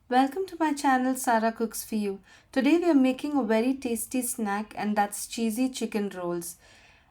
Welcome to my channel Sara Cooks for You. Today we are making a very tasty snack and that's cheesy chicken rolls.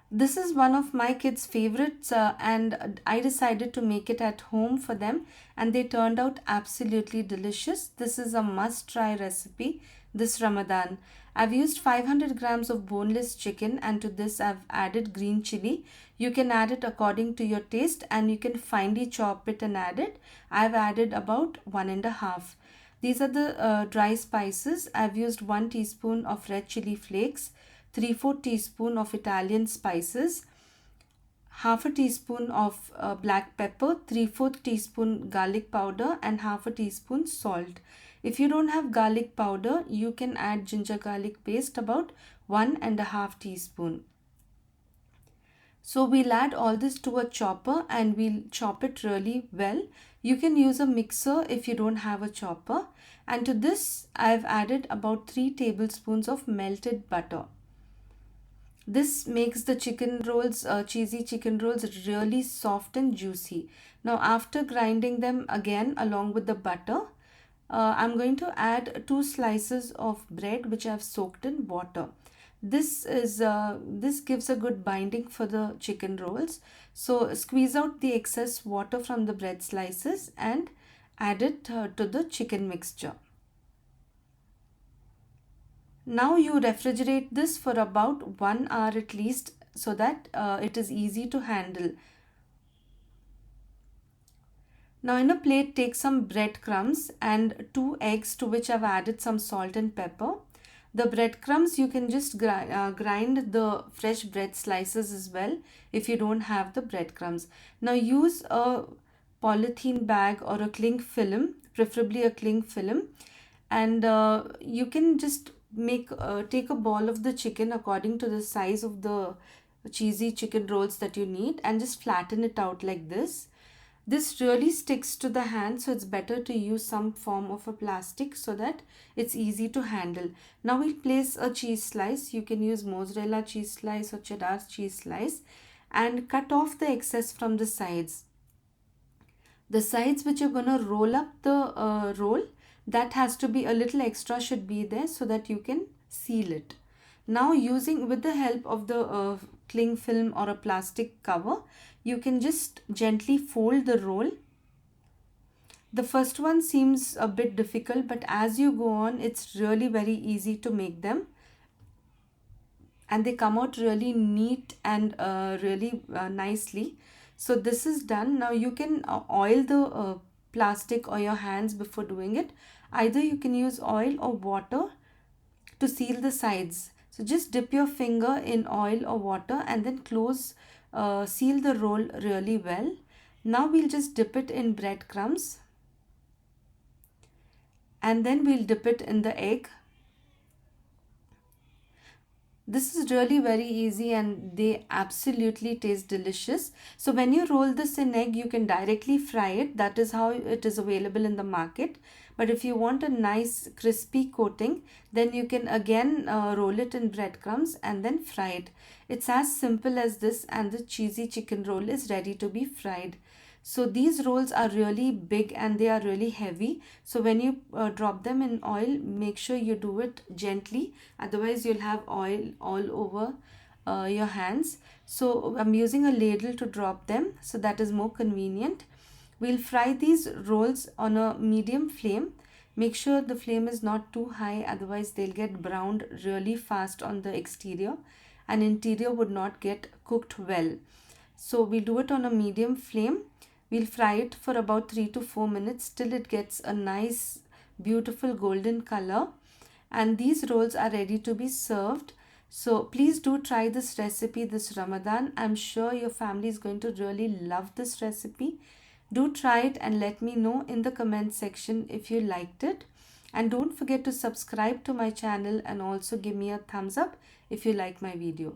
This is one of my kids' favorites and I decided to make it at home for them and they turned out absolutely delicious. This is a must try recipe this Ramadan. I've used 500 grams of boneless chicken and to this I've added green chili. You can add it according to your taste and you can finely chop it and add it. I've added about one and a half. These are the dry spices. I've used 1 teaspoon of red chili flakes, 3/4 teaspoon of Italian spices, half a teaspoon of black pepper, 3/4 teaspoon garlic powder and half a teaspoon salt. If you don't have garlic powder, you can add ginger garlic paste about 1.5 teaspoon. So we'll add all this to a chopper and we'll chop it really well. You can use a mixer if you don't have a chopper. And to this I've added about 3 tablespoons of melted butter. This makes the chicken rolls, cheesy chicken rolls really soft and juicy. Now after grinding them again along with the butter, I'm going to add 2 slices of bread which I've soaked in water. This gives a good binding for the chicken rolls. So squeeze out the excess water from the bread slices and add it to the chicken mixture. Now you refrigerate this for about 1 hour at least so that it is easy to handle. Now in a plate take some breadcrumbs and 2 eggs to which I've added some salt and pepper. The breadcrumbs you can just grind the fresh bread slices as well if you don't have the breadcrumbs. Now use a polythene bag or a cling film, preferably a cling film, and you can just take a ball of the chicken according to the size of the cheesy chicken rolls that you need and just flatten it out like this. This really sticks to the hand, so it's better to use some form of a plastic so that it's easy to handle. Now we'll place a cheese slice. You can use mozzarella cheese slice or cheddar cheese slice and cut off the excess from the sides. The sides which you're going to roll up the roll, that has to be a little extra should be there so that you can seal it. Now using with the help of the cling film or a plastic cover, you can just gently fold the roll. The first one seems a bit difficult, but as you go on, it's really very easy to make them. And they come out really neat and really nicely. So this is done. Now you can oil the plastic or your hands before doing it. Either you can use oil or water to seal the sides. So just dip your finger in oil or water and then seal the roll really well. Now we'll just dip it in breadcrumbs and then we'll dip it in the egg. This is really very easy and they absolutely taste delicious. So when you roll this in egg, you can directly fry it. That is how it is available in the market. But if you want a nice crispy coating, then you can again roll it in breadcrumbs and then fry it. It's as simple as this and the cheesy chicken roll is ready to be fried. So these rolls are really big and they are really heavy. So when you drop them in oil, make sure you do it gently. Otherwise you'll have oil all over your hands. So I'm using a ladle to drop them. So that is more convenient. We'll fry these rolls on a medium flame. Make sure the flame is not too high, otherwise they'll get browned really fast on the exterior and interior would not get cooked well. So we'll do it on a medium flame. We'll fry it for about 3 to 4 minutes till it gets a nice beautiful golden color and these rolls are ready to be served. So please do try this recipe this Ramadan. I'm sure your family is going to really love this recipe. Do try it and let me know in the comment section if you liked it. And don't forget to subscribe to my channel and also give me a thumbs up if you like my video.